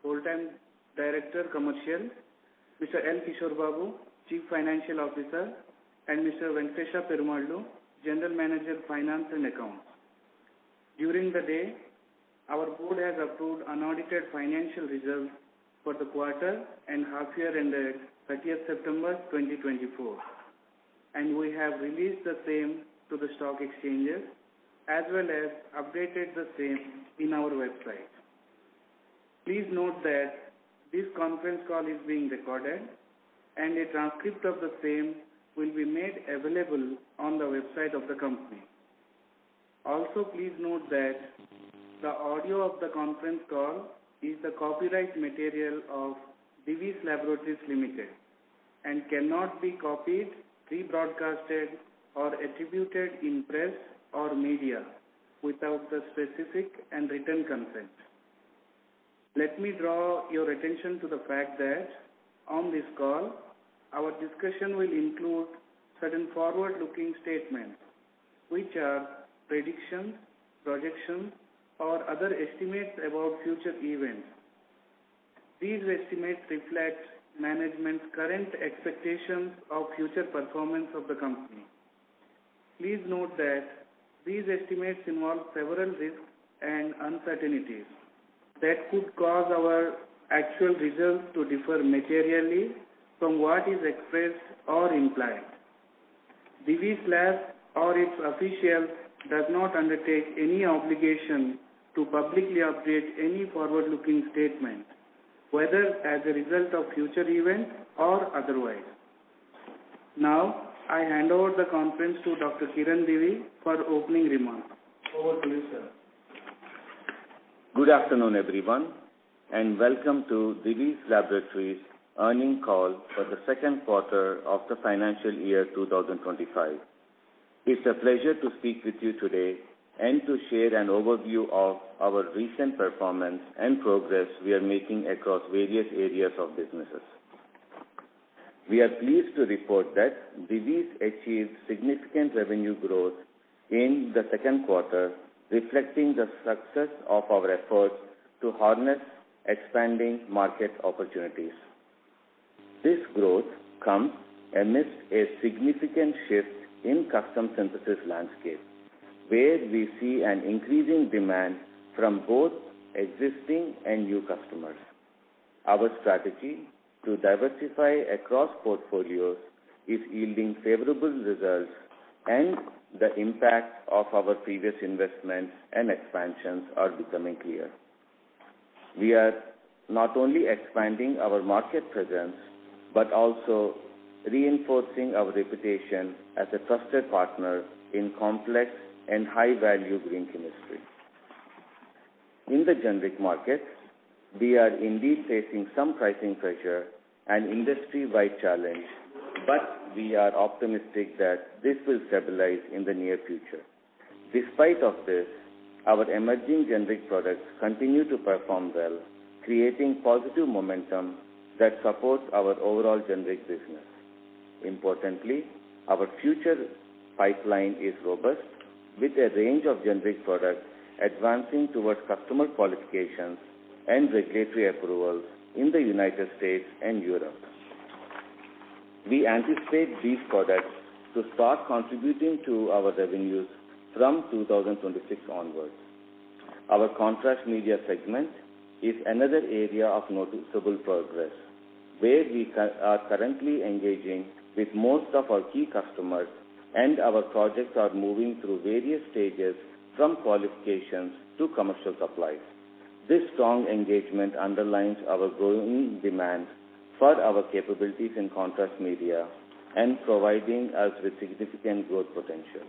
Full-Time Director Commercial, Mr. L. Kishore Babu, Chief Financial Officer, and Mr. Venkatesha Perumallu, General Manager Finance and Accounts. During the day, our board has approved unaudited financial results for the quarter and half year ended 30th September 2024, and we have released the same to the stock exchanges as well as updated the same in our website. Please note that this conference call is being recorded and a transcript of the same will be made available on the website of the company. Also, please note that the audio of the conference call is the copyright material of Divis Laboratories Limited and cannot be copied, rebroadcasted, or attributed in press or media without the specific and written consent. Let me draw your attention to the fact that on this call, our discussion will include certain forward-looking statements, which are predictions, projections, or other estimates about future events. These estimates reflect management's current expectations of future performance of the company. Please note that these estimates involve several risks and uncertainties that could cause our actual results to differ materially from what is expressed or implied. Divis Labs or its officials does not undertake any obligation to publicly update any forward-looking statement, whether as a result of future events or otherwise. Now, I hand over the conference to Dr. Kiran Divi for opening remarks. Over to you, sir. Good afternoon, everyone, and welcome to Divis Laboratories earnings call for the second quarter of the financial year 2025. It's a pleasure to speak with you today and to share an overview of our recent performance and progress we are making across various areas of businesses. We are pleased to report that Divis achieved significant revenue growth in the second quarter, reflecting the success of our efforts to harness expanding market opportunities. This growth comes amidst a significant shift in custom synthesis landscape, where we see an increasing demand from both existing and new customers. Our strategy to diversify across portfolios is yielding favorable results, and the impact of our previous investments and expansions are becoming clear. We are not only expanding our market presence, but also reinforcing our reputation as a trusted partner in complex and high-value green chemistry. In the generic market, we are indeed facing some pricing pressure and industry-wide challenge, but we are optimistic that this will stabilize in the near future. Despite of this, our emerging generic products continue to perform well, creating positive momentum that supports our overall generic business. Importantly, our future pipeline is robust, with a range of generic products advancing towards customer qualifications and regulatory approvals in the United States and Europe. We anticipate these products to start contributing to our revenues from 2026 onwards. Our contrast media segment is another area of noticeable progress, where we are currently engaging with most of our key customers, and our projects are moving through various stages from qualifications to commercial supplies. This strong engagement underlines our growing demand for our capabilities in contrast media and providing us with significant growth potential.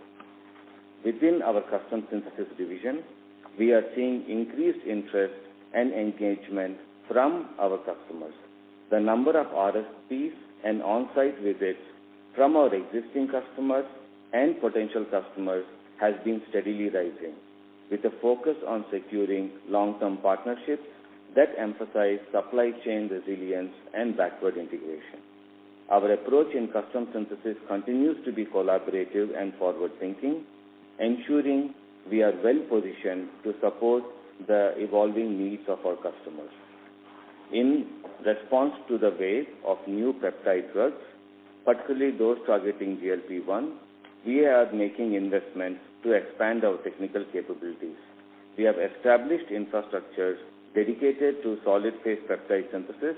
Within our custom synthesis division, we are seeing increased interest and engagement from our customers. The number of RFPs and on-site visits from our existing customers and potential customers has been steadily rising, with a focus on securing long-term partnerships that emphasize supply chain resilience and backward integration. Our approach in custom synthesis continues to be collaborative and forward-thinking, ensuring we are well positioned to support the evolving needs of our customers. In response to the wave of new peptide drugs, particularly those targeting GLP-1, we are making investments to expand our technical capabilities. We have established infrastructures dedicated to solid-phase peptide synthesis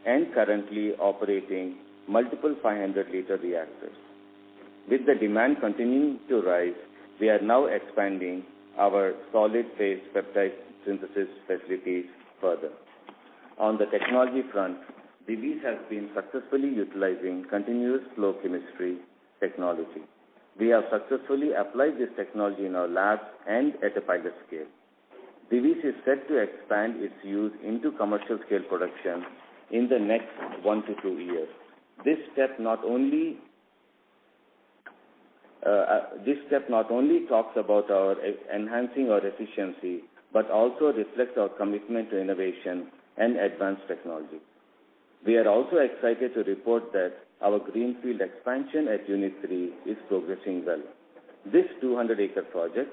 and currently operating multiple 500-liter reactors. With the demand continuing to rise, we are now expanding our solid-phase peptide synthesis facilities further. On the technology front, Divis has been successfully utilizing continuous flow chemistry technology. We have successfully applied this technology in our labs and at a pilot scale. Divis is set to expand its use into commercial scale production in the next 1 to 2 years. This step not only talks about our enhancing our efficiency, but also reflects our commitment to innovation and advanced technology. We are also excited to report that our greenfield expansion at Unit 3 is progressing well. This 200-acre project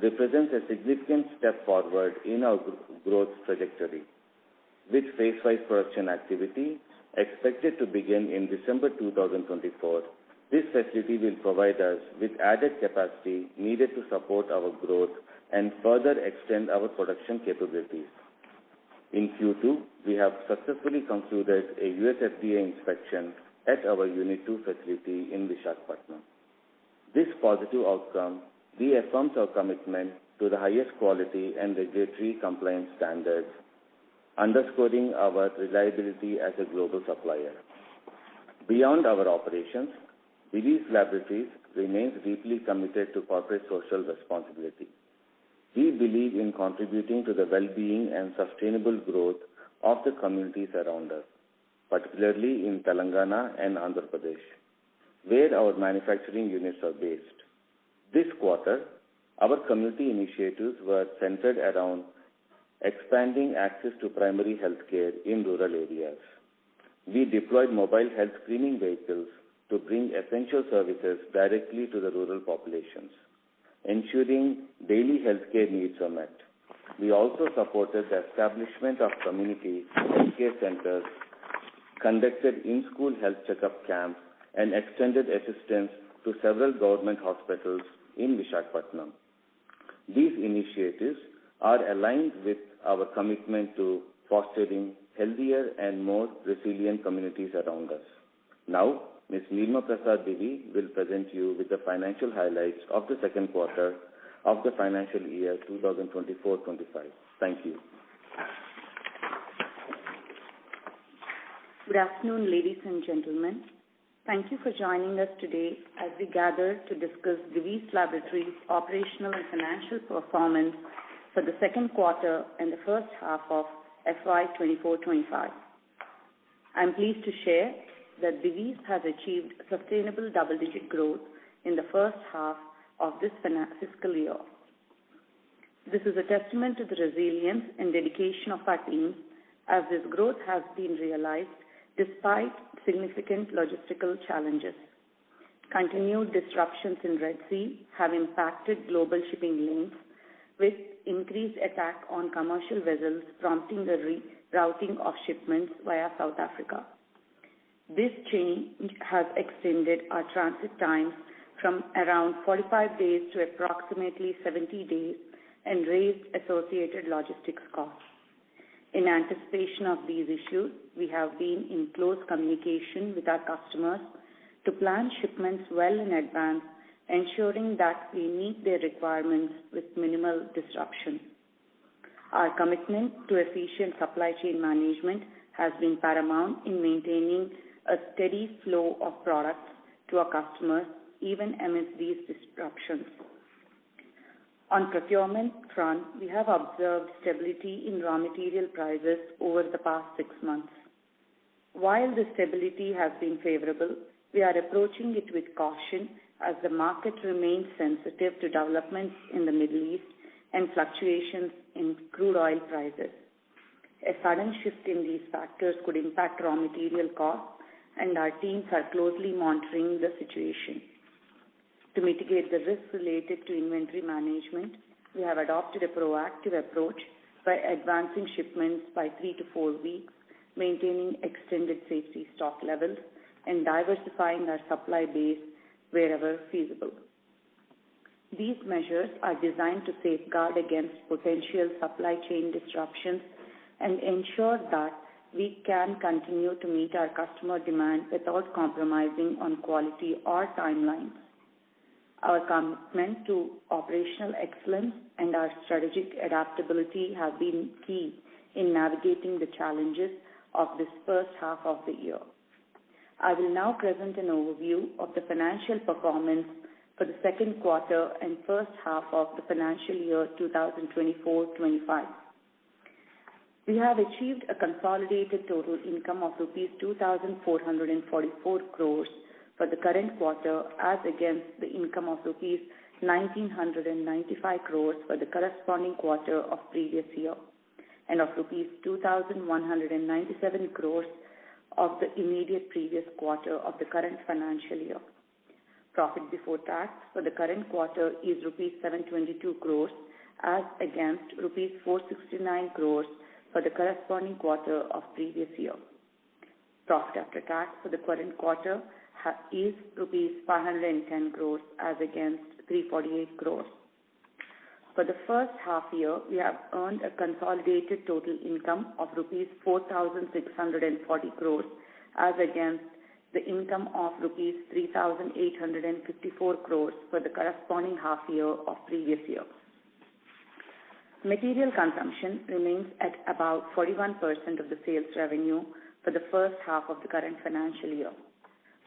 represents a significant step forward in our growth trajectory. With phase-wise production activity expected to begin in December 2024, this facility will provide us with added capacity needed to support our growth and further extend our production capabilities. In Q2, we have successfully concluded a US FDA inspection at our Unit 2 facility in Visakhapatnam. This positive outcome reaffirms our commitment to the highest quality and regulatory compliance standards, underscoring our reliability as a global supplier. Beyond our operations, Divis Laboratories remains deeply committed to corporate social responsibility. We believe in contributing to the well-being and sustainable growth of the communities around us, particularly in Telangana and Andhra Pradesh, where our manufacturing units are based. This quarter, our community initiatives were centered around expanding access to primary health care in rural areas. We deployed mobile health screening vehicles to bring essential services directly to the rural populations, ensuring daily healthcare needs are met. We also supported the establishment of community healthcare centers, conducted in-school health checkup camps, and extended assistance to several government hospitals in Visakhapatnam. These initiatives are aligned with our commitment to fostering healthier and more resilient communities around us. Now, Ms. Nilma Prasad Devi will present you with the financial highlights of the second quarter of the financial year 2024-25. Thank you. Good afternoon, ladies and gentlemen. Thank you for joining us today as we gather to discuss Divis Laboratories' operational and financial performance for the second quarter and the first half of FY24-25. I am pleased to share that Divis has achieved sustainable double-digit growth in the first half of this fiscal year. This is a testament to the resilience and dedication of our teams, as this growth has been realized despite significant logistical challenges. Continued disruptions in Red Sea have impacted global shipping lanes, with increased attack on commercial vessels prompting the rerouting of shipments via South Africa. This change has extended our transit times from around 45 days to approximately 70 days and raised associated logistics costs. In anticipation of these issues, we have been in close communication with our customers to plan shipments well in advance, ensuring that we meet their requirements with minimal disruption. Our commitment to efficient supply chain management has been paramount in maintaining a steady flow of products to our customers, even amidst these disruptions. On procurement front, we have observed stability in raw material prices over the past 6 months. While the stability has been favorable, we are approaching it with caution as the market remains sensitive to developments in the Middle East and fluctuations in crude oil prices. A sudden shift in these factors could impact raw material costs, and our teams are closely monitoring the situation. To mitigate the risks related to inventory management, we have adopted a proactive approach by advancing shipments by 3 to 4 weeks maintaining extended safety stock levels, and diversifying our supply base wherever feasible. These measures are designed to safeguard against potential supply chain disruptions and ensure that we can continue to meet our customer demand without compromising on quality or timelines. Our commitment to operational excellence and our strategic adaptability have been key in navigating the challenges of this first half of the year. I will now present an overview of the financial performance for the second quarter and first half of the financial year 2024-25. We have achieved a consolidated total income of rupees 2,444 crores for the current quarter as against the income of rupees 1,995 crores for the corresponding quarter of previous year and of rupees 2,197 crores of the immediate previous quarter of the current financial year. Profit before tax for the current quarter is rupees 722 crores as against rupees 469 crores for the corresponding quarter of previous year. Profit after tax for the current quarter is rupees 510 crores as against 348 crores. For the first half year, we have earned a consolidated total income of rupees 4,640 crores as against the income of rupees 3,854 crores for the corresponding half year of previous year. Material consumption remains at about 41% of the sales revenue for the first half of the current financial year.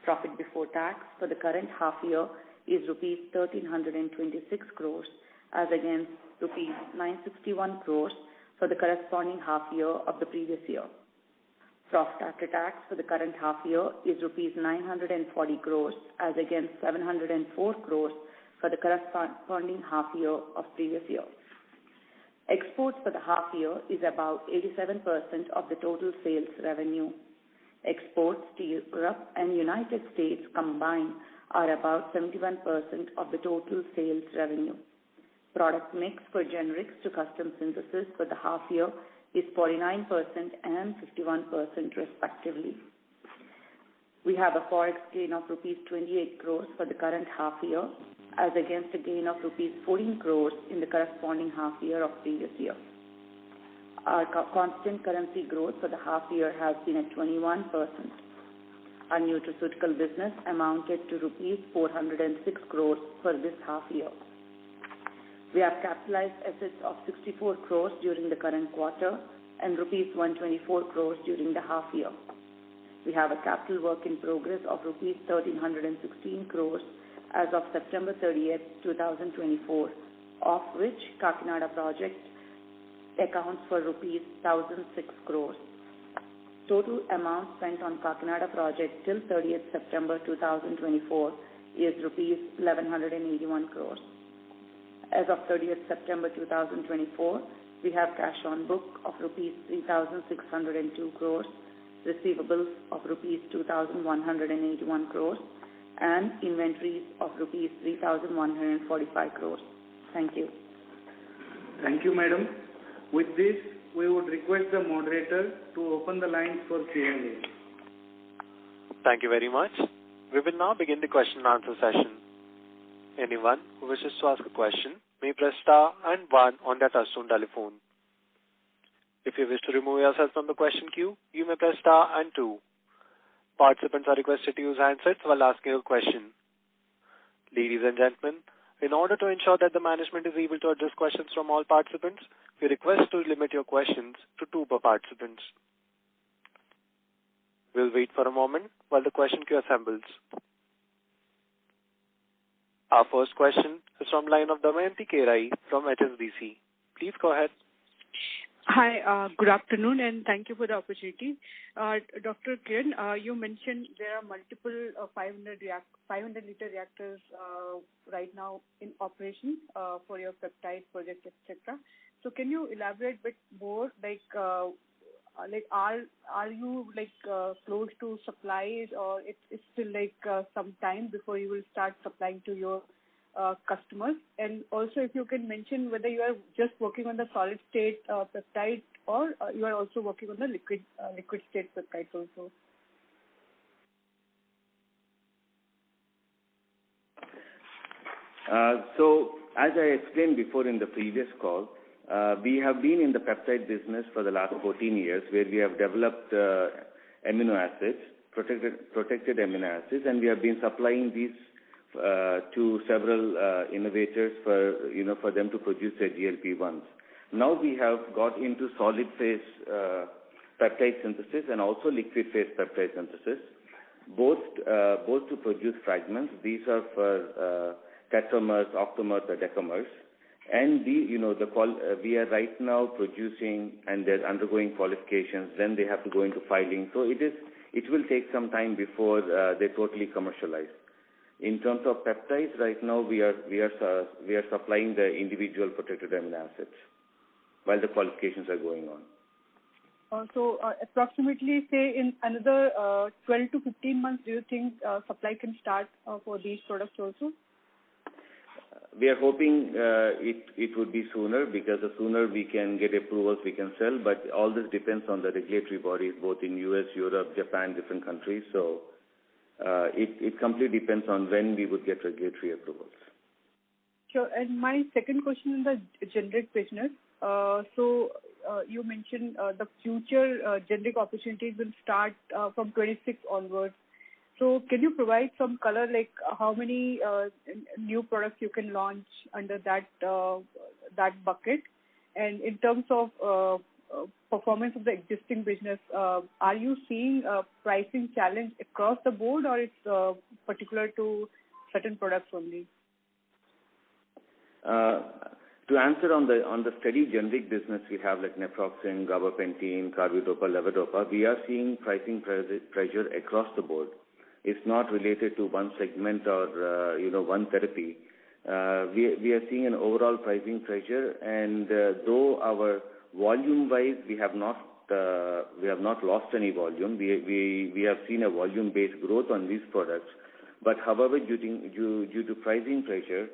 Profit before tax for the current half year is rupees 1,326 crores as against rupees 961 crores for the corresponding half year of the previous year. Profit after tax for the current half year is rupees 940 crores as against 704 crores for the corresponding half year of previous year. Exports for the half year is about 87% of the total sales revenue. Exports to Europe and United States combined are about 71% of the total sales revenue. Product mix for generics to custom synthesis for the half year is 49% and 51% respectively. We have a forex gain of rupees 28 crores for the current half year as against a gain of rupees 14 crores in the corresponding half year of previous year. Our constant currency growth for the half year has been at 21%. Our nutraceutical business amounted to rupees 406 crores for this half year. We have capitalized assets of 64 crores during the current quarter and rupees 124 crores during the half year. We have a capital work in progress of rupees 1,316 crores as of September 30th, 2024, of which Kakinada project accounts for rupees 1,006 crores. Total amount spent on Kakinada project till 30th September 2024 is rupees 1,181 crores. As of 30th September 2024, we have cash on book of rupees 3,602 crores, receivables of rupees 2,181 crores, and inventories of rupees 3,145 crores. Thank you. Thank you, madam. With this, we would request the moderator to open the lines for Q&A. Thank you very much. We will now begin the question and answer session. Anyone who wishes to ask a question may press star and 1 on their touchtone telephone. If you wish to remove yourself from the question queue, you may press star and 2. Participants are requested to use handsets while asking a question. Ladies and gentlemen, in order to ensure that the management is able to address questions from all participants, we request to limit your questions to 2 per participant. We'll wait for a moment while the question queue assembles. Our first question is from line of Damayanti Kerai from HSBC. Please go ahead. Hi, good afternoon, and thank you for the opportunity. Dr. Kiran, you mentioned there are multiple 500-liter reactors right now in operation for your peptide project, etc. So, can you elaborate a bit more? Are you close to supplies, or it's still some time before you will start supplying to your customers? And also, if you can mention whether you are just working on the solid state peptide or you are also working on the liquid state peptides also? So, as I explained before in the previous call, we have been in the peptide business for the last 14 years, where we have developed amino acids, protected amino acids, and we have been supplying these to several innovators for them to produce their GLP-1s. Now we have got into solid phase peptide synthesis and also liquid phase peptide synthesis, both to produce fragments. These are for tetramers, octamers, or decamers. And we are right now producing, and they're undergoing qualifications. Then they have to go into filing. So it will take some time before they totally commercialize. In terms of peptides, right now we are supplying the individual protected amino acids while the qualifications are going on. So approximately, say in another 12 to 15 months, do you think supply can start for these products also? We are hoping it would be sooner, because the sooner we can get approvals, we can sell. But all this depends on the regulatory bodies, both in US, Europe, Japan, different countries. So it completely depends on when we would get regulatory approvals. Sure. And my second question in the generic business. You mentioned the future generic opportunities will start from 26 onwards. So can you provide some color, like how many new products you can launch under that bucket? And in terms of performance of the existing business, are you seeing a pricing challenge across the board, or it's particular to certain products only? To answer on the steady generic business we have, like naproxen, gabapentin, carbidopa, levodopa, we are seeing pricing pressure across the board. It's not related to one segment or one therapy. We are seeing an overall pricing pressure, and though our volume-wise we have not lost any volume. We have seen a volume-based growth on these products, but however, due to pricing pressure,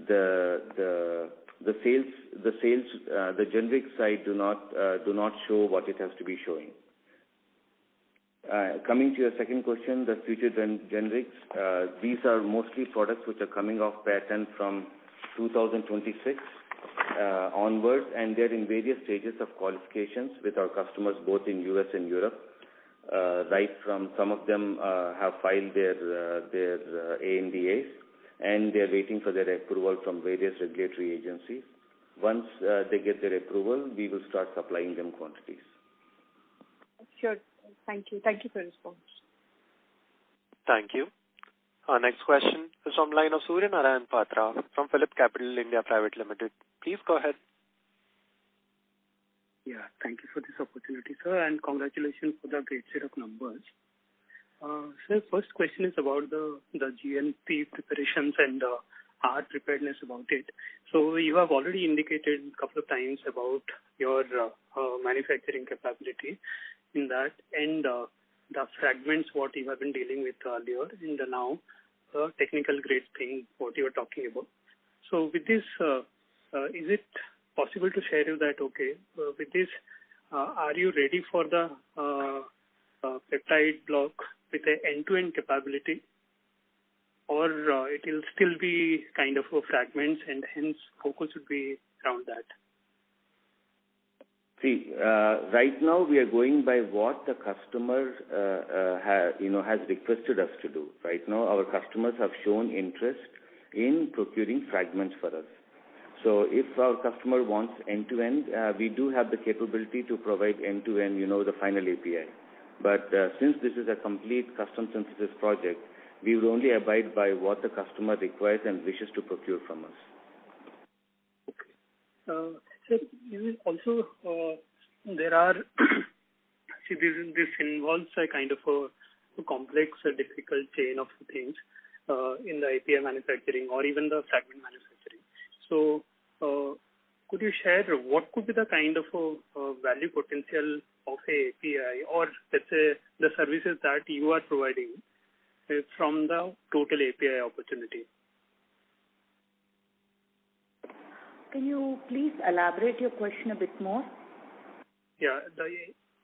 the sales, the generic side do not show what it has to be showing. Coming to your second question, the future generics, these are mostly products which are coming off patent from 2026 onwards, and they're in various stages of qualifications with our customers both in US and Europe. Right from some of them have filed their ANDAs, and they're waiting for their approval from various regulatory agencies. Once they get their approval, we will start supplying them quantities. Sure. Thank you. Thank you for your response. Thank you. Our next question is from line of Surya Narayan Patra from Phillip Capital India Private Limited. Please go ahead. Yeah, thank you for this opportunity, sir, and congratulations for the great set of numbers. Sir, first question is about the GMP preparations and our preparedness about it. So you have already indicated a couple of times about your manufacturing capability in that, and the fragments what you have been dealing with earlier, and now technical grade thing what you are talking about. So with this, is it possible to share you that, okay, with this, are you ready for the peptide block with an end-to-end capability, or it will still be kind of fragments and hence focus would be around that? See, right now we are going by what the customer has requested us to do. Right now our customers have shown interest in procuring fragments for us. So if our customer wants end-to-end, we do have the capability to provide end-to-end, the final API. But since this is a complete custom synthesis project, we will only abide by what the customer requires and wishes to procure from us. Okay. So also there are see this involves a kind of a complex, difficult chain of things in the API manufacturing or even the fragment manufacturing. So could you share what could be the kind of value potential of a API, or let's say the services that you are providing from the total API opportunity? Can you please elaborate your question a bit more? Yeah,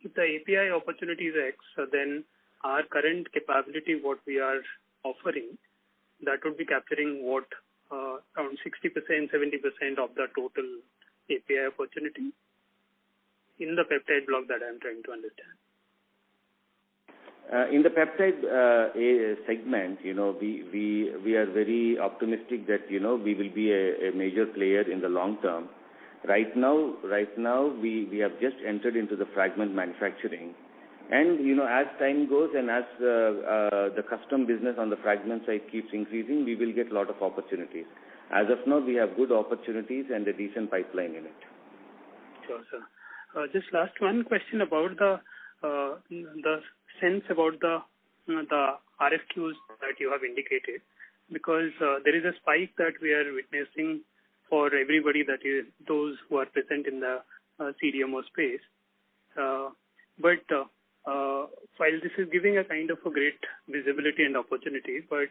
if the API opportunity is X, then our current capability, what we are offering, that would be capturing what, around 60%, 70% of the total API opportunity in the peptide block that I'm trying to understand. In the peptide segment, we are very optimistic that, we will be a major player in the long term. Right now, we have just entered into the fragment manufacturing. And, as time goes and as the custom business on the fragment side keeps increasing, we will get a lot of opportunities. As of now, we have good opportunities and a decent pipeline in it. Sure, sir. Just last one question about the sense about the RFQs that you have indicated, because there is a spike that we are witnessing for everybody, that is those who are present in the CDMO space. But while this is giving a kind of a great visibility and opportunity, but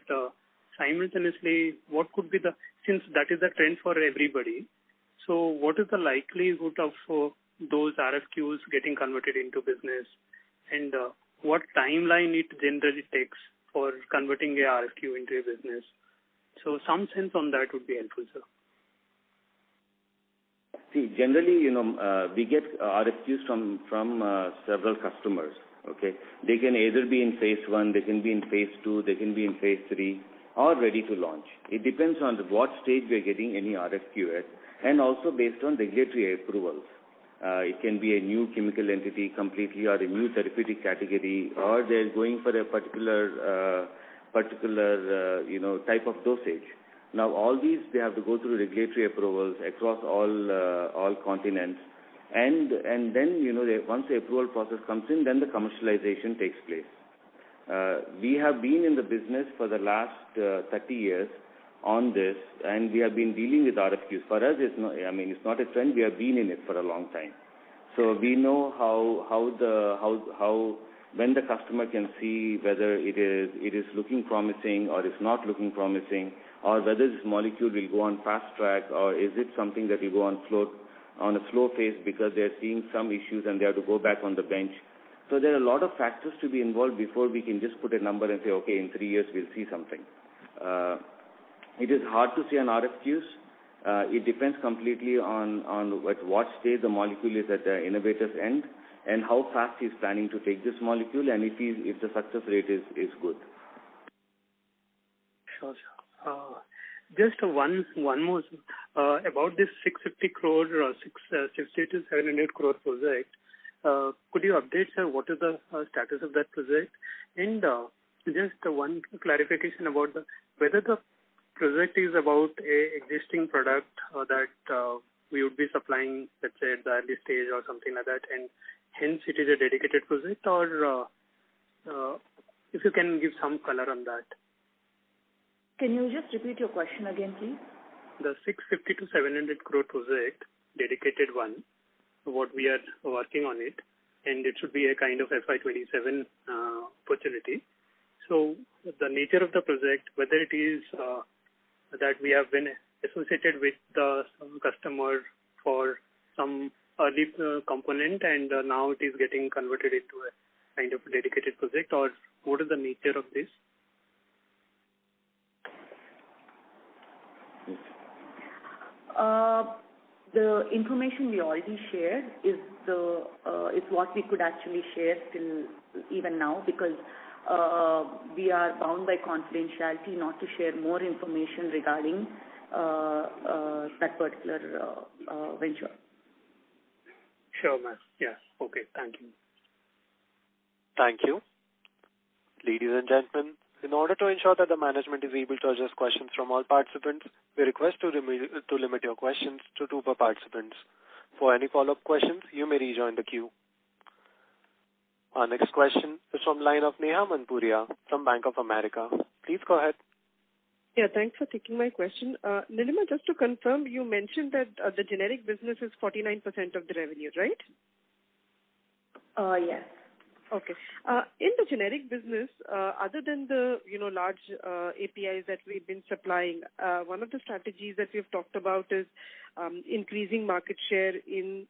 simultaneously, what could be since that is the trend for everybody, so what is the likelihood of those RFQs getting converted into business, and what timeline it generally takes for converting a RFQ into a business? So some sense on that would be helpful, sir. See, generally, we get RFQs from several customers. Okay, they can either be in phase 1, they can be in phase 2, they can be in phase 3, or ready to launch. It depends on what stage we are getting any RFQ at, and also based on regulatory approvals. It can be a new chemical entity completely, or a new therapeutic category, or they're going for a particular type of dosage. Now, all these, they have to go through regulatory approvals across all continents, and then, once the approval process comes in, then the commercialization takes place. We have been in the business for the last 30 years on this, and we have been dealing with RFQs. For us, it's not a trend. We have been in it for a long time, so we know how when the customer can see whether it is looking promising or is not looking promising, or whether this molecule will go on fast track, or is it something that will go on a slow phase because they're seeing some issues and they have to go back on the bench. So there are a lot of factors to be involved before we can just put a number and say, okay, in 3 years we'll see something. It is hard to say on RFQs. It depends completely on at what stage the molecule is at the innovator's end, and how fast he's planning to take this molecule, and if the success rate is good. Sure, sir. Just one more about this 650 crore or 660 to 700 crore project. Could you update, sir, what is the status of that project? And just one clarification about whether the project is about a existing product that we would be supplying, let's say, at the early stage or something like that, and hence it is a dedicated project, or if you can give some color on that. Can you just repeat your question again, please? The 650 to 700 crore project, dedicated one, what we are working on it, and it should be a kind of FY27 opportunity. So the nature of the project, whether it is that we have been associated with the customer for some early component, and now it is getting converted into a kind of dedicated project, or what is the nature of this? The information we already shared is what we could actually share till even now, because we are bound by confidentiality not to share more information regarding that particular venture. Sure, ma'am. Yes. Okay. Thank you. Thank you. Ladies and gentlemen, in order to ensure that the management is able to address questions from all participants, we request to limit your questions to 2 per participants. For any follow-up questions, you may rejoin the queue. Our next question is from line of Neha Manpuria from Bank of America. Please go ahead. Yeah, thanks for taking my question. Nilima, just to confirm, you mentioned that the generic business is 49% of the revenue, right? Yes. Okay. In the generic business, other than the large APIs that we've been supplying, one of the strategies that we've talked about is increasing market share in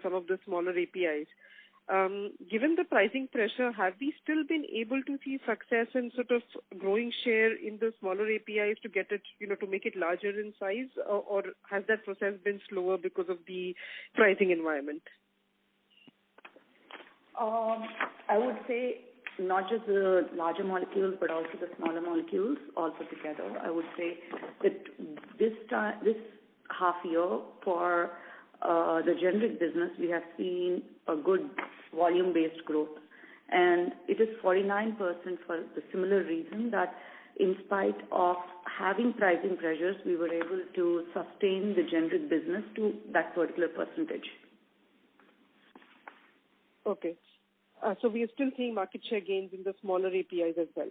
some of the smaller APIs. Given the pricing pressure, have we still been able to see success in sort of growing share in the smaller APIs to get it, to make it larger in size, or has that process been slower because of the pricing environment? I would say not just the larger molecules, but also the smaller molecules also together. I would say that this half year for the generic business, we have seen a good volume-based growth. And it is 49% for the similar reason that in spite of having pricing pressures, we were able to sustain the generic business to that particular percentage. Okay. So we are still seeing market share gains in the smaller APIs as well?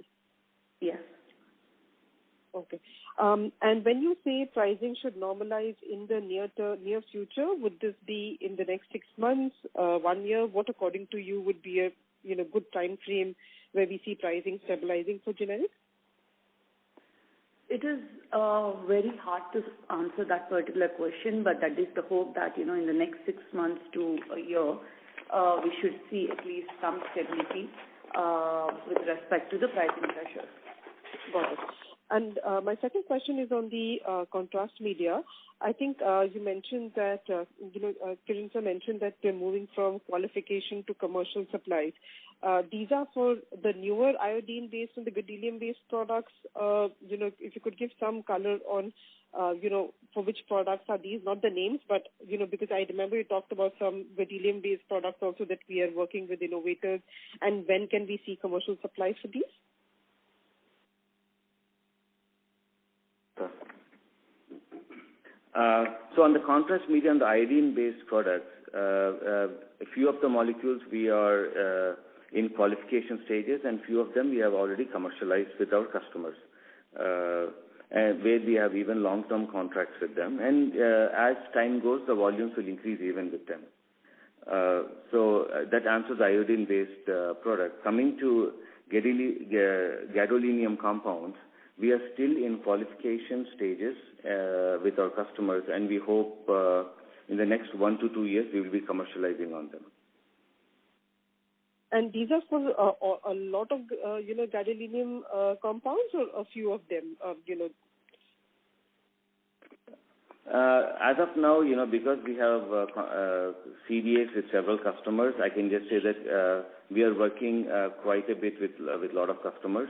Yes. Okay. And when you say pricing should normalize in the near future, would this be in the next 6 months, 1 year? What, according to you, would be a good time frame where we see pricing stabilizing for generics? It is very hard to answer that particular question, but that is the hope that in the next 6 months to a year, we should see at least some stability with respect to the pricing pressures. Got it. And my second question is on the contrast media. I think you mentioned that, Kiran sir mentioned that they're moving from qualification to commercial supplies. These are for the newer iodine-based and the gadolinium-based products. If you could give some color on, for which products are these, not the names, but, because I remember you talked about some gadolinium-based products also that we are working with innovators. And when can we see commercial supplies for these? So on the contrast media and the iodine-based products, a few of the molecules we are in qualification stages, and few of them we have already commercialized with our customers, and where we have even long-term contracts with them. And as time goes, the volumes will increase even with them. So that answers the iodine-based product. Coming to gadolinium compounds, we are still in qualification stages with our customers, and we hope in the next 1 to 2 years we will be commercializing on them. And these are for a lot of gadolinium compounds, or a few of them? As of now, because we have CDAs with several customers, I can just say that we are working quite a bit with a lot of customers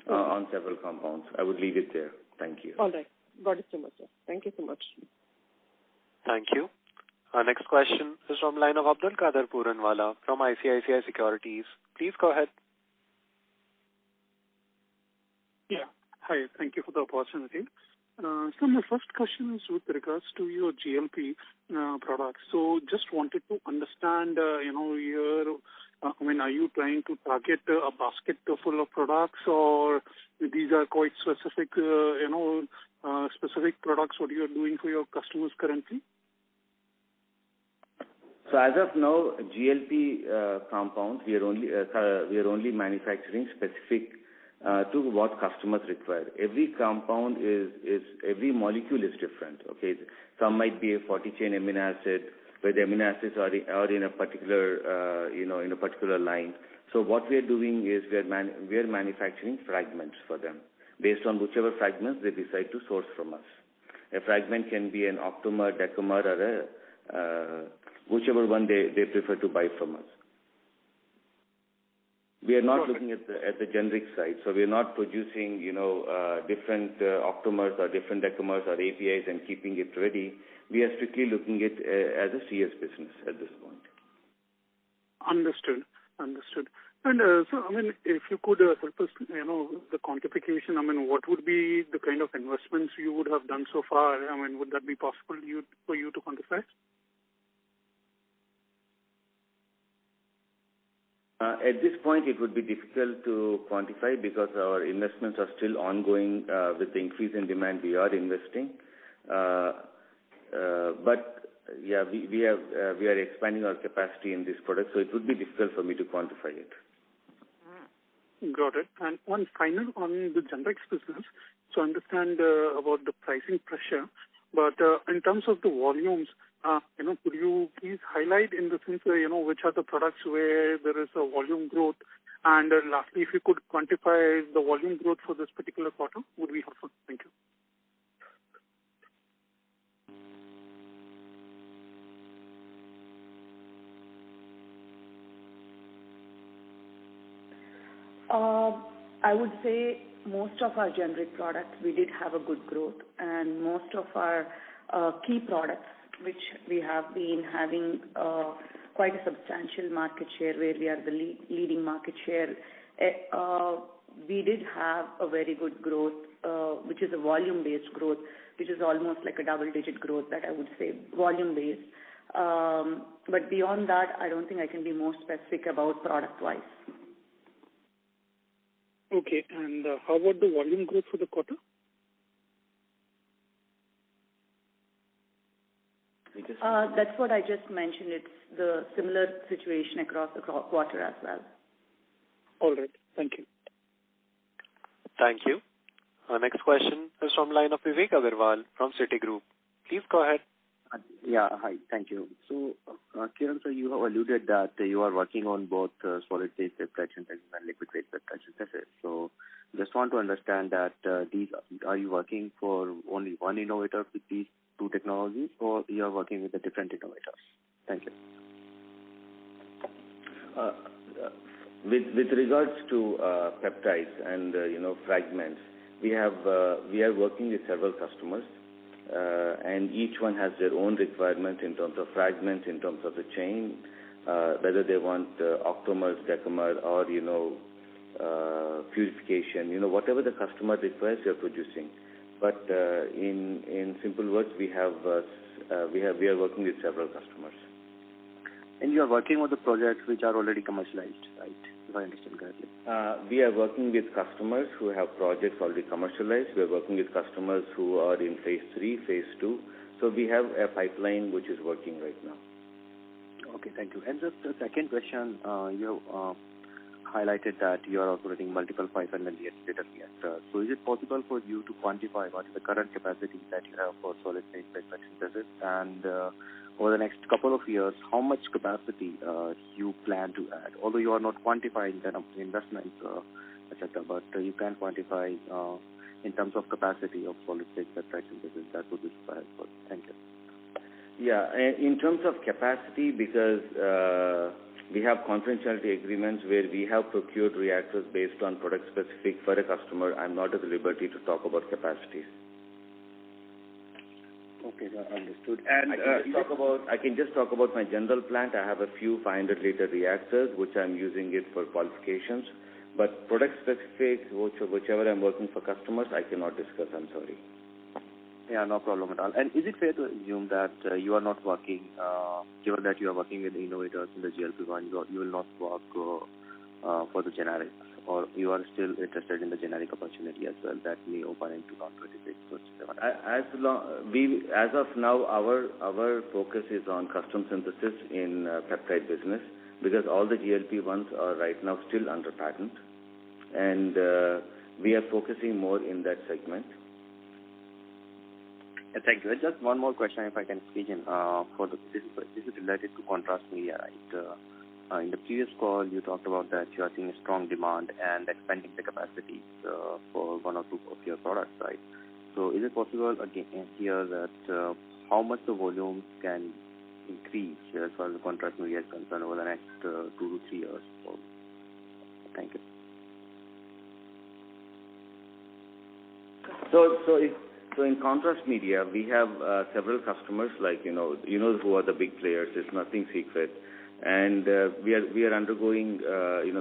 on several compounds. I would leave it there. Thank you. All right. Got it so much, sir. Thank you so much. Thank you. Our next question is from line of Abdul Qadir Puranwala from ICICI Securities. Please go ahead. Yeah. Hi. Thank you for the opportunity. So my first question is with regards to your GLP products. So just wanted to understand, are you trying to target a basket full of products, or these are quite specific, specific products what you are doing for your customers currently? So as of now, GLP compounds, we are only manufacturing specific to what customers require. Every compound every molecule is different. Okay, some might be a 40-chain amino acid, where the amino acids are in a particular in a particular line. So what we are doing is we are manufacturing fragments for them based on whichever fragments they decide to source from us. A fragment can be an octamer, decamer, or whichever one they prefer to buy from us. We are not looking at the generic side, so we are not producing different octamers or different decamers or APIs and keeping it ready. We are strictly looking at as a CS business at this point. Understood. And so, if you could help us, the quantification, what would be the kind of investments you would have done so far? Would that be possible for you to quantify? At this point, it would be difficult to quantify because our investments are still ongoing. With the increase in demand, we are investing. But we are expanding our capacity in this product, so it would be difficult for me to quantify it. Got it. And one final on the generics business. So I understand about the pricing pressure, but in terms of the volumes, could you please highlight in the sense, which are the products where there is a volume growth? And lastly, if you could quantify the volume growth for this particular quarter, would be helpful. Thank you. I would say most of our generic products, we did have a good growth, and most of our key products, which we have been having quite a substantial market share, where we are the leading market share, we did have a very good growth, which is a volume-based growth, which is almost like a double-digit growth that I would say volume-based. But beyond that, I don't think I can be more specific about product-wise. Okay, and how about the volume growth for the quarter? That's what I just mentioned. It's the similar situation across the quarter as well. All right. Thank you. Thank you. Our next question is from line of Vivek Agarwal from Citigroup. Please go ahead. Yeah, hi. Thank you. So, Kiran, sir, you have alluded that you are working on both solid phase peptide synthesis and liquid phase peptide synthesis. So, just want to understand that are you working for only one innovator with these two technologies, or you are working with the different innovators? Thank you. With regards to peptides and fragments, we are working with several customers. And each one has their own requirements in terms of fragments, in terms of the chain, whether they want octamers, decamers, or purification. Whatever the customer requires, we are producing. But in simple words, we are working with several customers. And you are working on the projects which are already commercialized, right? If I understand correctly. We are working with customers who have projects already commercialized. We are working with customers who are in phase 3, phase 2. So we have a pipeline which is working right now. Okay, thank you. And just the second question, you highlighted that you are operating multiple 500 liter reactors. So is it possible for you to quantify what is the current capacity that you have for solid phase peptide synthesis? And over the next couple of years, how much capacity you plan to add? Although you are not quantifying the investments, etc., but you can quantify in terms of capacity of solid phase peptide synthesis. That would be super helpful. Thank you. Yeah, in terms of capacity, because we have confidentiality agreements where we have procured reactors based on product specific for a customer, I'm not at the liberty to talk about capacities. Okay, understood. And I can just talk about my general plant. I have a few 500-liter reactors, which I'm using it for qualifications. But product specific, whichever I'm working for customers, I cannot discuss. I'm sorry. Yeah, no problem at all. And is it fair to assume that you are not working, given that you are working with the innovators in the GLP-1, you will not work for the generics, or you are still interested in the generic opportunity as well that may open in 2026? As of now, our focus is on custom synthesis in peptide business, because all the GLP-1s are right now still under patent, and we are focusing more in that segment. Thank you. Just one more question, if I can squeeze in. This is related to contrast media, right? In the previous call, you talked about that you are seeing a strong demand and expanding the capacities for one or two of your products, right? So is it possible again here that how much the volume can increase as far as the contrast media is concerned over the next 2 to 3 years? Thank you. So in contrast media, we have several customers, like who are the big players. It's nothing secret, and we are undergoing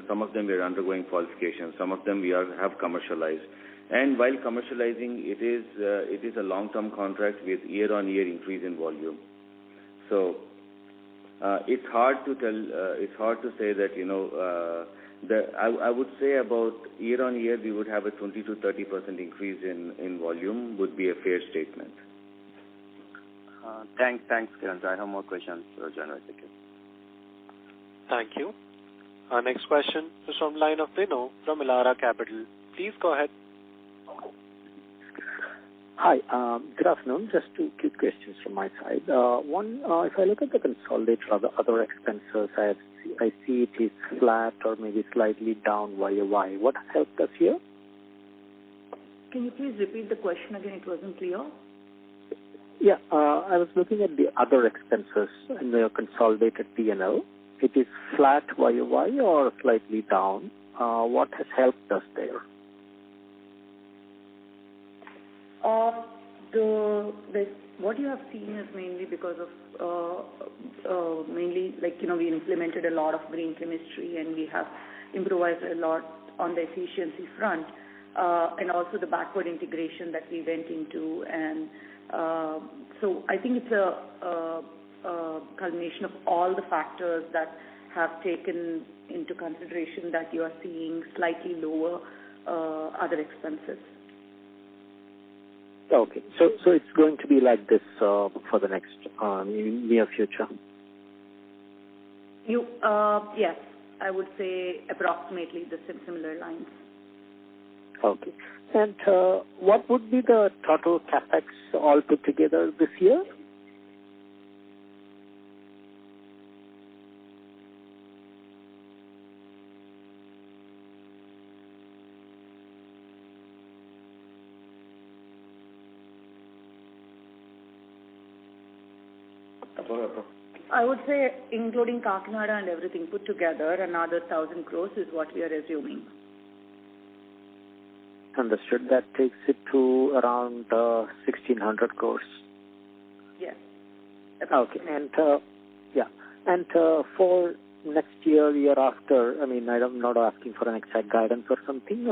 some of them we are undergoing qualification. Some of them we have commercialized, and while commercializing, it is a long-term contract with year-on-year increase in volume. So it's hard to tell. It's hard to say that I would say about year-on-year we would have a 20 to 30% increase in volume would be a fair statement. Thanks, Kiran. I have more questions, January 2nd. Thank you. Our next question is from line of Vino from Elara Capital. Please go ahead. Hi, good afternoon. Just two quick questions from my side. One, if I look at the consolidated other expenses, I see it is flat or maybe slightly down YOY. What helped us here? Can you please repeat the question again? It wasn't clear. Yeah, I was looking at the other expenses in the consolidated P&L. It is flat YOY or slightly down. What has helped us there? What you have seen is mainly because of we implemented a lot of green chemistry and we have improvised a lot on the efficiency front, and also the backward integration that we went into, and so I think it's a culmination of all the factors that have taken into consideration that you are seeing slightly lower other expenses. Okay, so it's going to be like this for the next near future? Yes, I would say approximately the similar lines. Okay. And what would be the total capex all put together this year? I would say, including Kakinada and everything put together, another 1,000 crores is what we are assuming. Understood. That takes it to around 1,600 crores. Yes. Okay. And and for next year after, I mean, I'm not asking for an exact guidance or something.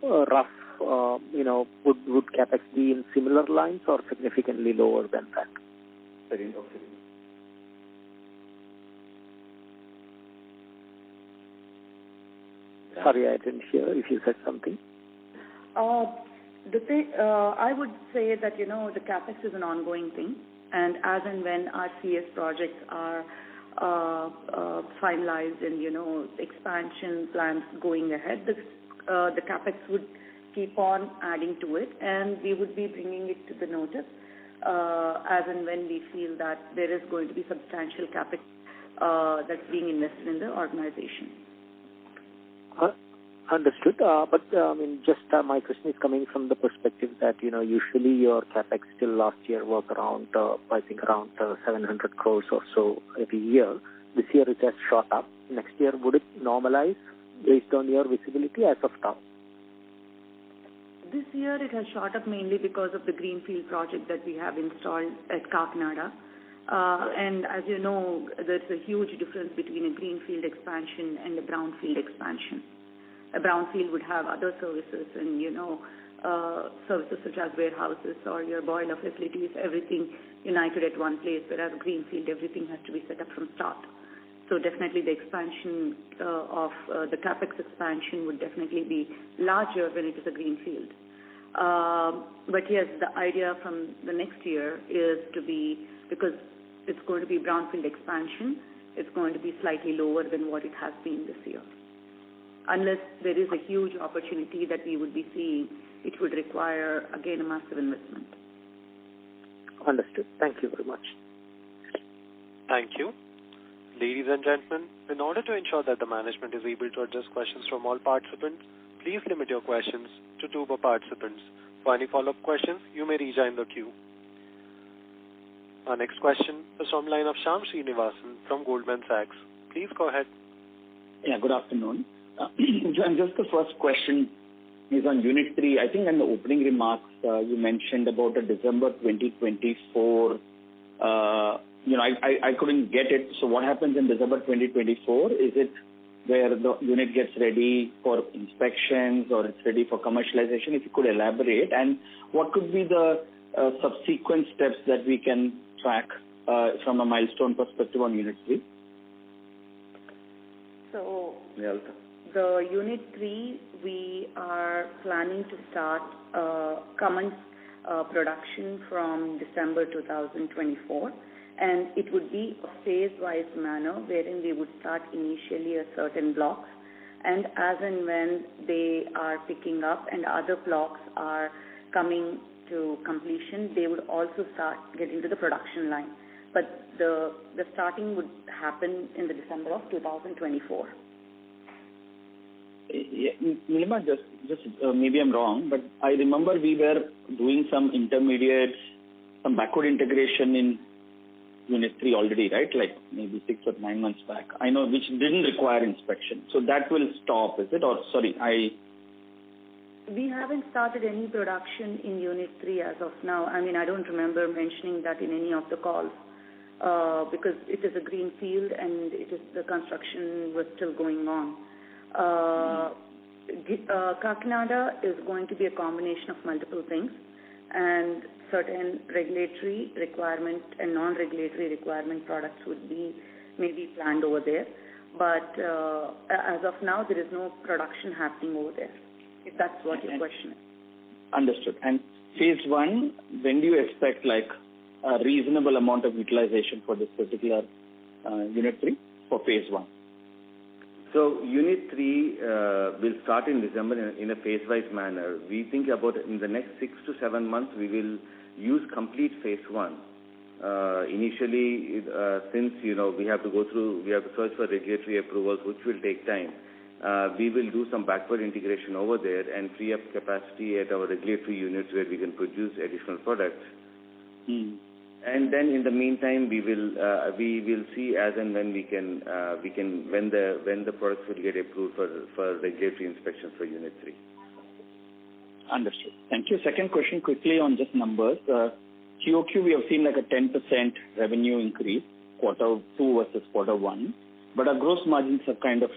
Rough. Would capex be in similar lines or significantly lower than that? Very okay. Sorry, I didn't hear if you said something. I would say that, the CapEx is an ongoing thing, and as and when our CS projects are finalized and, expansion plans going ahead, the CapEx would keep on adding to it, and we would be bringing it to the notice as and when we feel that there is going to be substantial CapEx that's being invested in the organization. Understood. But my question is coming from the perspective that, usually your CapEx till last year was around, I think around 700 crores or so every year. This year it has shot up. Next year, would it normalize based on your visibility as of now? This year it has shot up mainly because of the greenfield project that we have installed at Kakinada. And as you know, there's a huge difference between a greenfield expansion and a brownfield expansion. A brownfield would have other services and, services such as warehouses or your boiler facilities, everything united at one place, whereas greenfield, everything has to be set up from start. So definitely the expansion of the CapEx expansion would definitely be larger when it is a greenfield. But yes, the idea from the next year is to be, because it's going to be brownfield expansion, it's going to be slightly lower than what it has been this year. Unless there is a huge opportunity that we would be seeing, it would require, again, a massive investment. Understood. Thank you very much. Thank you. Ladies and gentlemen, in order to ensure that the management is able to address questions from all participants, please limit your questions to 2 per participants. For any follow-up questions, you may rejoin the queue. Our next question is from line of Shyam Srinivasan from Goldman Sachs. Please go ahead. Yeah, good afternoon. Just the first question is on Unit 3. I think in the opening remarks, you mentioned about the December 2024. I couldn't get it. So what happens in December 2024? Is it where the unit gets ready for inspections or it's ready for commercialization? If you could elaborate. And what could be the subsequent steps that we can track from a milestone perspective on Unit 3? So the Unit 3, we are planning to start production from December 2024, and it would be a phase-wise manner wherein we would start initially a certain blocks, and as and when they are picking up and other blocks are coming to completion, they would also start getting to the production line. But the starting would happen in the December of 2024. Yeah, Nilima, just maybe I'm wrong, but I remember we were doing some intermediates, some backward integration in Unit 3 already, right? Like maybe 6 or 9 months back. I know, which didn't require inspection. So that will stop, is it? Or We haven't started any production in Unit 3 as of now. I mean, I don't remember mentioning that in any of the calls because it is a green field and the construction was still going on. Kakinada is going to be a combination of multiple things, and certain regulatory requirement and non-regulatory requirement products would be maybe planned over there. But as of now, there is no production happening over there, if that's what your question is. Understood. And phase 1, when do you expect like a reasonable amount of utilization for this particular Unit 3 for phase 1? So Unit 3 will start in December in a phase-wise manner. We think about in the next 6 to 7 months we will use complete phase 1. Initially, since we have to search for regulatory approvals, which will take time. We will do some backward integration over there and free up capacity at our regulatory units where we can produce additional products. And then in the meantime, we will see as and when when the products will get approved for regulatory inspections for Unit 3. Understood. Thank you. Second question quickly on just numbers. QOQ, we have seen like a 10% revenue increase, quarter 2 versus quarter 1, but our gross margins have kind of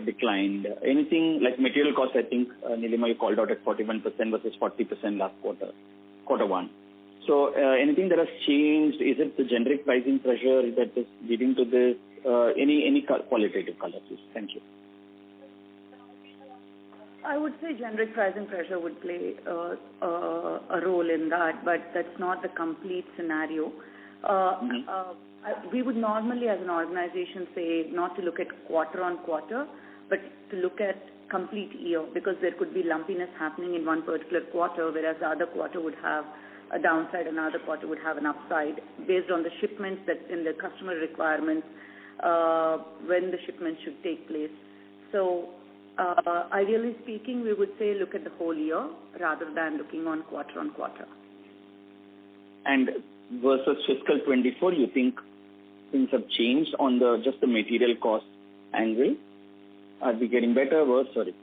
declined. Anything like material costs, I think, Nilima, you called out at 41% versus 40% last quarter 1. So anything that has changed? Is it the generic pricing pressure that is leading to this? Any qualitative color, please? Thank you. I would say generic pricing pressure would play a role in that, but that's not the complete scenario. We would normally, as an organization, say not to look at quarter on quarter, but to look at complete year, because there could be lumpiness happening in one particular quarter, whereas the other quarter would have a downside, another quarter would have an upside based on the shipments that in the customer requirements when the shipments should take place. So ideally speaking, we would say look at the whole year rather than looking on quarter. And versus fiscal 24, you think things have changed on just the material cost angle? Are we getting better, worse? Sorry.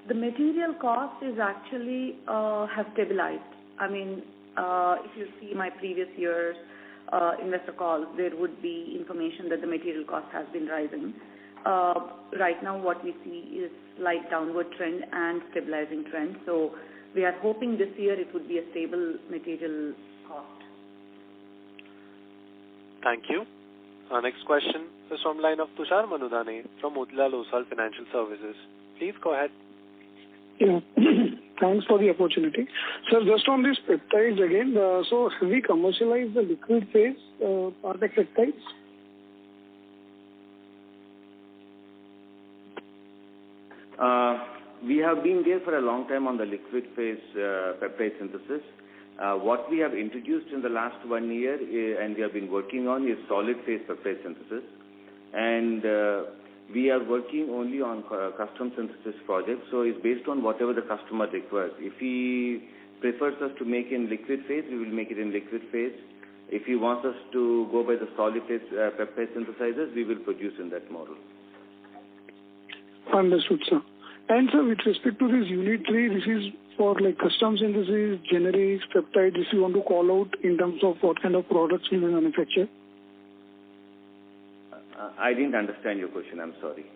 The material cost is actually have stabilized. I mean, if you see my previous year's investor calls, there would be information that the material cost has been rising. Right now, what we see is slight downward trend and stabilizing trend. So we are hoping this year it would be a stable material cost. Thank you. Our next question is from line of Tushar Manudhane from Motilal Oswal Financial Services. Please go ahead. Yeah, thanks for the opportunity. Sir, just on these peptides again, so have we commercialized the liquid phase part of peptides? We have been there for a long time on the liquid phase peptide synthesis. What we have introduced in the last 1 year and we have been working on is solid phase peptide synthesis. And we are working only on custom synthesis projects, so it's based on whatever the customer requires. If he prefers us to make in liquid phase, we will make it in liquid phase. If he wants us to go by the solid phase peptide synthesizers, we will produce in that model. Understood, sir. And sir, with respect to this Unit 3, this is for like custom synthesis, generics, peptides, if you want to call out in terms of what kind of products we will manufacture? I didn't understand your question. I'm sorry.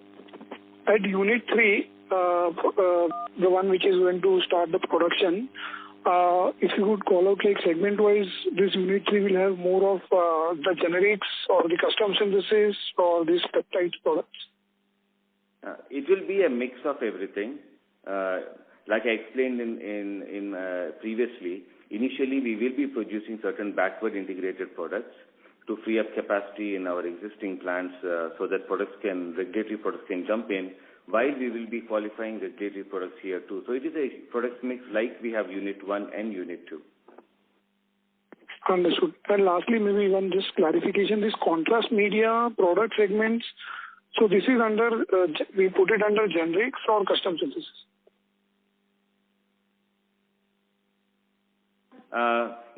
At Unit 3, the one which is going to start the production, if you would call out like segment-wise, this Unit 3 will have more of the generics or the custom synthesis or these peptide products? It will be a mix of everything. like I explained previously, initially we will be producing certain backward integrated products to free up capacity in our existing plants so that regulatory products can jump in, while we will be qualifying regulatory products here too. So it is a product mix like we have Unit 1 and Unit 2. Understood. And lastly, maybe one just clarification, this contrast media product segments, so this is under, we put it under generics or custom synthesis?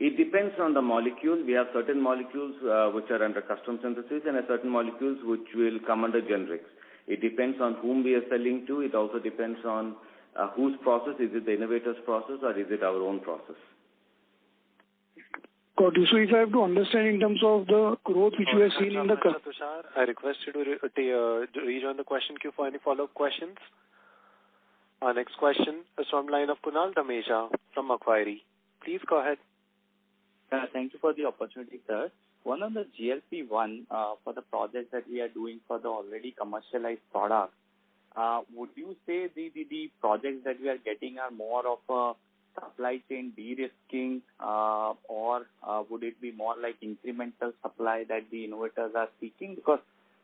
It depends on the molecule. We have certain molecules which are under custom synthesis and certain molecules which will come under generics. It depends on whom we are selling to. It also depends on whose process. Is it the innovator's process or is it our own process? Got you. So if I have to understand in terms of the growth which we have seen in the... Tushar, I request you to rejoin the question queue for any follow-up questions. Our next question is from line of Kunal Dhamesha from Macquarie. Please go ahead. Thank you for the opportunity, sir. One on the GLP-1 for the project that we are doing for the already commercialized product, would you say the projects that we are getting are more of a supply chain de-risking or would it be more like incremental supply that the innovators are seeking? Because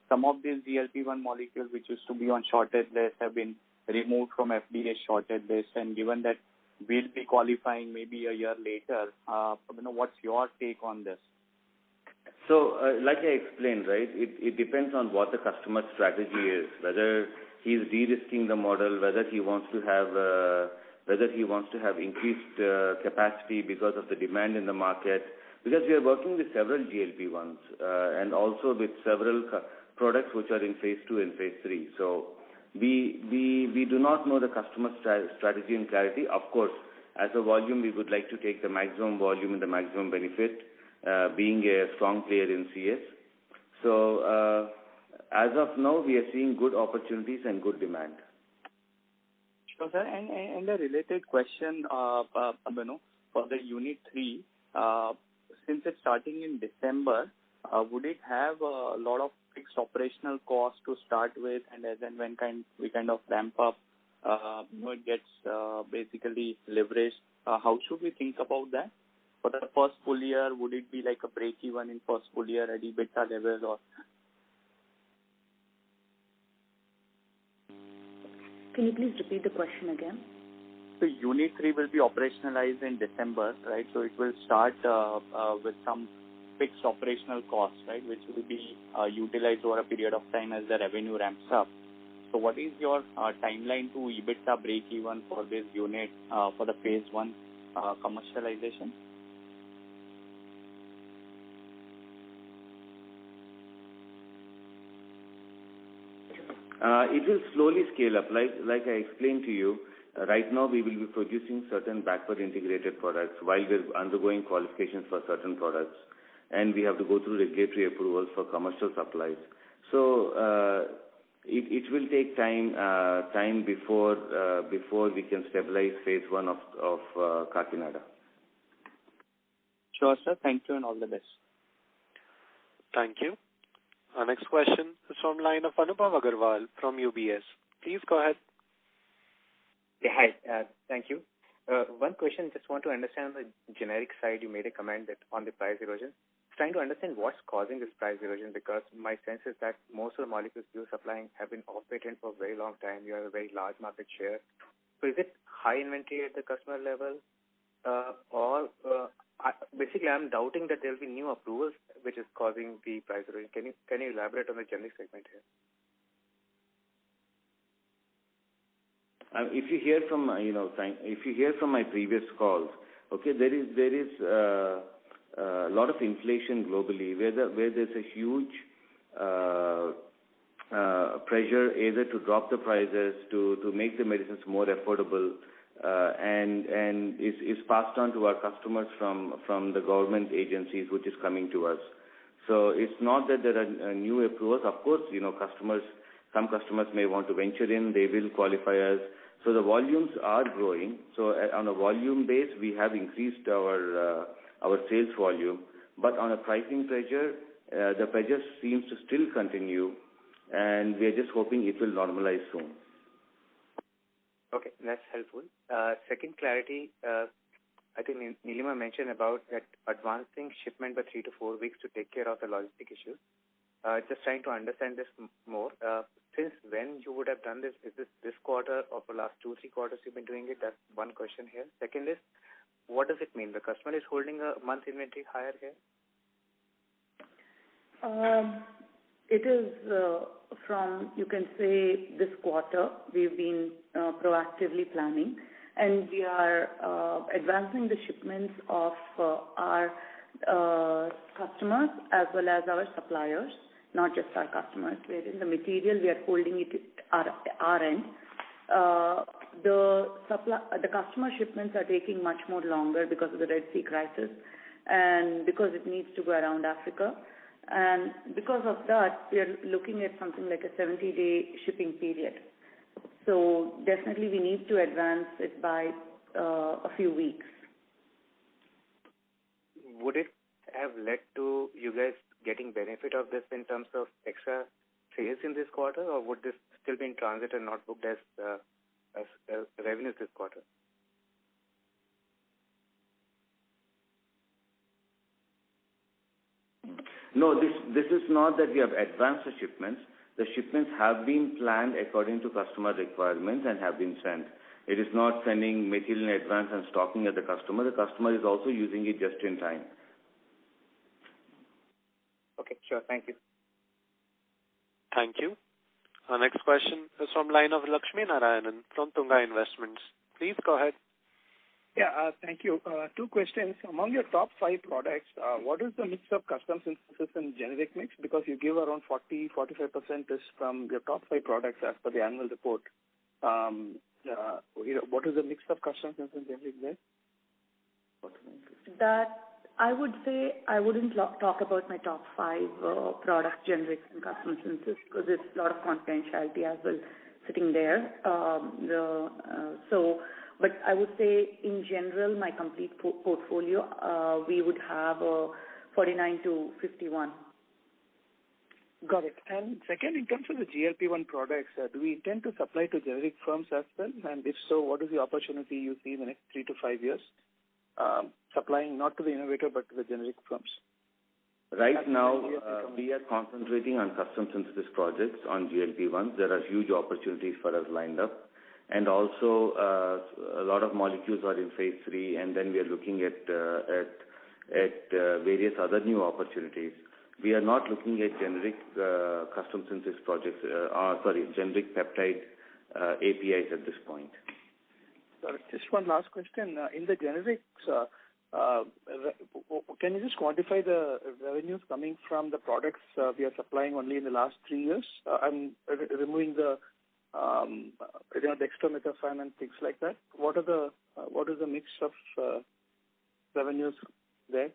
some of these GLP-1 molecules which used to be on shortage list have been removed from FDA shortage list, and given that we'll be qualifying maybe a year later, what's your take on this? So, like I explained, right, it depends on what the customer's strategy is, whether he's de-risking the model, whether he wants to have increased capacity because of the demand in the market. Because we are working with several GLP-1s and also with several products which are in phase 2 and phase 3. So, we do not know the customer strategy in clarity. Of course, as a volume, we would like to take the maximum volume and the maximum benefit, being a strong player in CS. So, as of now, we are seeing good opportunities and good demand. Sure, sir. And a related question, for the Unit 3, since it's starting in December, would it have a lot of fixed operational costs to start with, and as and when we kind of ramp up, it gets basically leveraged? How should we think about that? For the first full year, would it be like a break-even in first full year at EBITDA level, or? Can you please repeat the question again? So Unit 3 will be operationalized in December, right? So it will start with some fixed operational costs, right, which will be utilized over a period of time as the revenue ramps up. So what is your timeline to EBITDA break-even for this unit for the phase 1 commercialization? It will slowly scale up. Like I explained to you, right now we will be producing certain backward integrated products while we're undergoing qualifications for certain products, and we have to go through regulatory approvals for commercial supplies. So it will take time before we can stabilize phase 1 of Kakinada. Sure, sir. Thank you and all the best. Thank you. Our next question is from line of Anubhav Agarwal from UBS. Please go ahead. Yeah, hi. Thank you. One question, just want to understand on the generic side, you made a comment that on the price erosion. Trying to understand what's causing this price erosion, because my sense is that most of the molecules you're supplying have been off patent for a very long time. You have a very large market share. So is it high inventory at the customer level? Basically, I'm doubting that there will be new approvals which is causing the price erosion. Can you elaborate on the generic segment here? If you hear from my previous calls, okay, there is a lot of inflation globally, where there's a huge pressure either to drop the prices, to make the medicines more affordable, and is passed on to our customers from the government agencies, which is coming to us. So it's not that there are new approvals. Of course, some customers may want to venture in, they will qualify us. So the volumes are growing. So on a volume base, we have increased our sales volume. But on a pricing pressure, the pressure seems to still continue, and we are just hoping it will normalize soon. Okay, that's helpful. Second clarity, I think Nilima mentioned about that advancing shipment by 3 to 4 weeks to take care of the logistic issues. Just trying to understand this more. Since when you would have done this? Is this quarter or for last 2-3 quarters you've been doing it? That's one question here. Second is, what does it mean? The customer is holding a month inventory higher here? It is from, you can say, this quarter. We've been proactively planning, and we are advancing the shipments of our customers as well as our suppliers, not just our customers. Wherein the material we are holding it at our end. The customer shipments are taking much more longer because of the Red Sea crisis and because it needs to go around Africa. And because of that, we are looking at something like a 70-day shipping period. So definitely we need to advance it by a few weeks. Would it have led to you guys getting benefit of this in terms of extra sales in this quarter, or would this still be in transit and not booked as revenues this quarter? No, this is not that we have advanced the shipments. The shipments have been planned according to customer requirements and have been sent. It is not sending material in advance and stocking at the customer. The customer is also using it just in time. Okay, sure. Thank you. Thank you. Our next question is from line of Lakshmi Narayanan from Tunga Investments. Please go ahead. Yeah, thank you. 2 questions. Among your top 5 products, what is the mix of custom synthesis and generic mix? Because you give around 40-45% is from your top 5 products as per the annual report. What is the mix of custom synthesis and generic there? That I would say I wouldn't talk about my top 5 products, generics and custom synthesis, because there's a lot of confidentiality as well sitting there. But I would say in general, my complete portfolio, we would have 49 to 51. Got it. And second, in terms of the GLP-1 products, do we intend to supply to generic firms as well? And if so, what is the opportunity you see in the next 3 to 5 years? Supplying not to the innovator but to the generic firms. Right now, we are concentrating on custom synthesis projects on GLP-1s. There are huge opportunities for us lined up. And also, a lot of molecules are in phase 3, and then we are looking at various other new opportunities. We are not looking at generic custom synthesis projects, generic peptide APIs at this point. Just one last question. In the generics, can you just quantify the revenues coming from the products we are supplying only in the last 3 years? I'm removing the dextromethorphan and things like that. What is the mix of revenues there?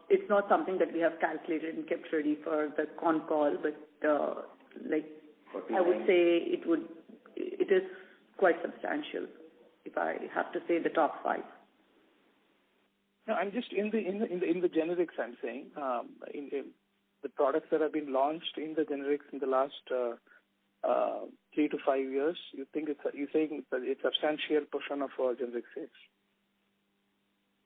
It's not something that we have calculated and kept ready for the con call, but I would say it is quite substantial. If I have to say the top 5. No, I'm just in the generics. I'm saying in the products that have been launched in the generics in the last 3 to 5 years. You're saying that it's a substantial portion of our generic sales.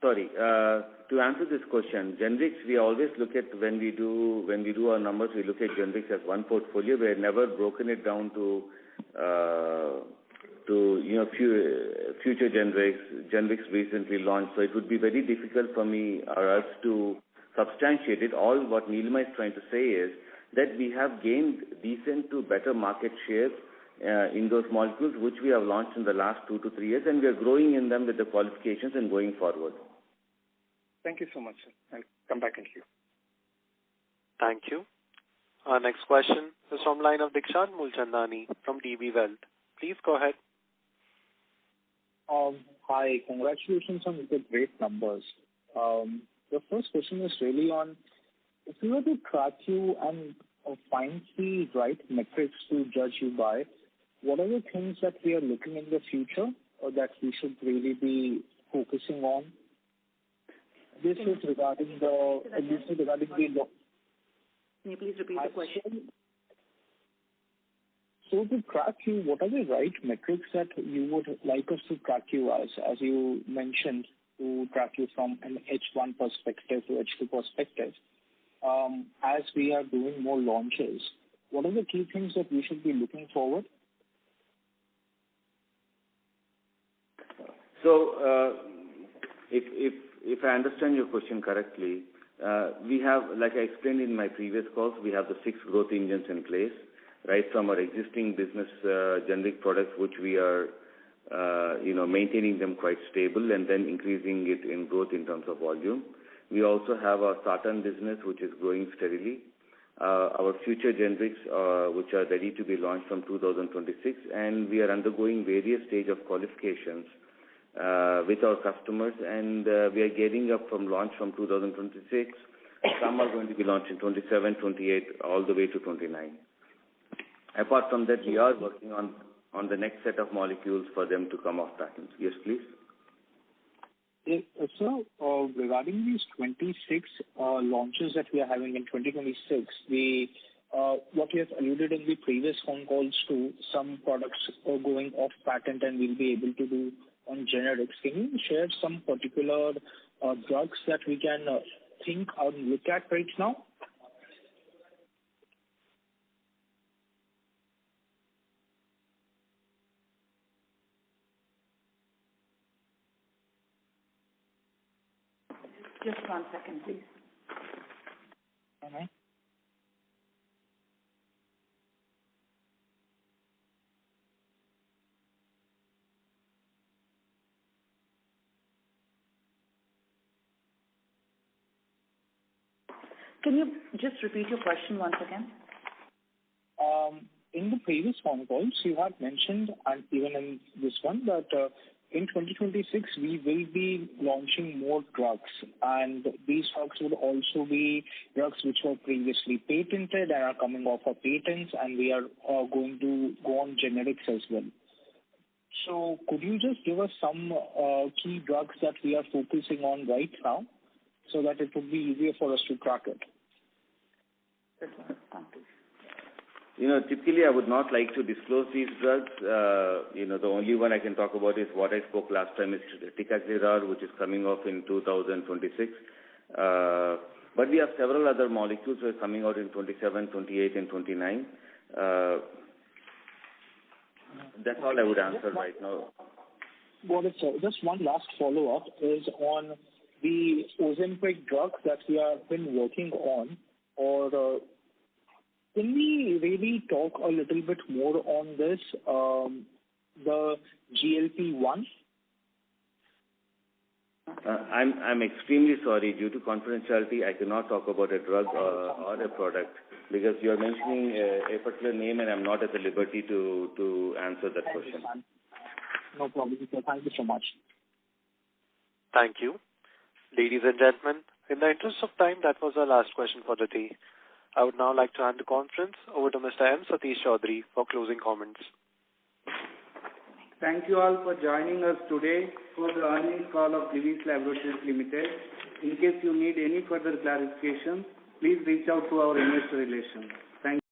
Sorry, to answer this question, generics we always look at when we do our numbers. We look at generics as one portfolio. We have never broken it down to future generics recently launched. So it would be very difficult for me or us to substantiate it. All what Nilima is trying to say is that we have gained decent to better market shares in those molecules which we have launched in the last 2 to 3 years, and we are growing in them with the qualifications and going forward. Thank you so much, sir. I'll come back and queue. Thank you. Our next question is from line of Dikshant Mulchandani from DB Wealth. Please go ahead. Hi, congratulations on the great numbers. The first question is really on, if we were to track you and find the right metrics to judge you by, what are the things that we are looking in the future or that we should really be focusing on? This is regarding the... Can you please repeat the question? So to track you, what are the right metrics that you would like us to track you as you mentioned, to track you from an H1 perspective to H2 perspective? As we are doing more launches, what are the key things that we should be looking forward? So, if I understand your question correctly, we have, like I explained in my previous calls, we have the 6 growth engines in place, right from our existing business generic products, which we are, maintaining them quite stable and then increasing it in growth in terms of volume. We also have our sartan business, which is growing steadily. Our future generics, which are ready to be launched from 2026, and we are undergoing various stage of qualifications with our customers, and we are getting up from launch from 2026. Some are going to be launched in 27, 28, all the way to 29. Apart from that, we are working on the next set of molecules for them to come off patent. Yes, please. So, regarding these 26 launches that we are having in 2026, what you have alluded in the previous phone calls to, some products are going off patent and we'll be able to do on generics. Can you share some particular drugs that we can think or look at right now? Just 1 second, please. Okay. Can you just repeat your question once again? In the previous phone calls, you had mentioned, and even in this one, that in 2026 we will be launching more drugs, and these drugs would also be drugs which were previously patented and are coming off of patents, and we are going to go on generics as well. So could you just give us some key drugs that we are focusing on right now, so that it would be easier for us to track it? Typically I would not like to disclose these drugs. The only one I can talk about is what I spoke last time, is ticagrelor, which is coming off in 2026. But we have several other molecules that are coming out in 27, 28, and 29. That's all I would answer right now. Got it, sir. Just one last follow-up is on the Ozempic drug that we have been working on, or can we really talk a little bit more on this, the GLP-1? I'm extremely sorry. Due to confidentiality, I cannot talk about a drug or a product, because you are mentioning a particular name and I'm not at the liberty to answer that question. No problem, sir. Thank you so much. Thank you. Ladies and gentlemen, in the interest of time, that was our last question for the day. I would now like to hand the conference over to Mr. M. Satish Chaudhary for closing comments. Thank you all for joining us today for the earnings call of Divis Laboratories Limited. In case you need any further clarification, please reach out to our investor relations. Thank you.